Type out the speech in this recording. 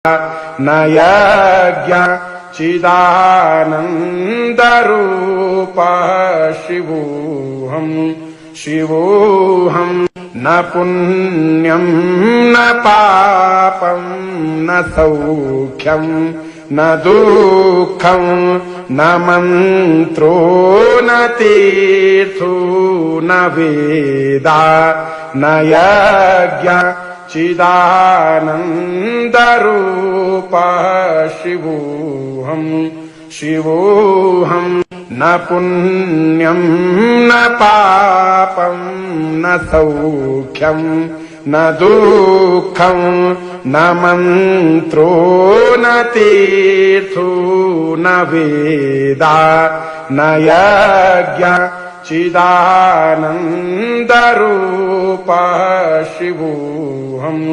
न यज्ञ चिदानन्दरूपः शिवोऽहम् न पुण्यम् न पापम् न सौख्यम् न दुःखम् न मन्त्रो न तीर्थो न वेदा न यज्ञ चिदानन्दरूपः शिवोऽहम् न पुण्यम् न पापम् न सौख्यम् न दुःखम् न मन्त्रो न तीर्थो न वेदा न यज्ञ चिदानन्दरूपः शिवोऽहम्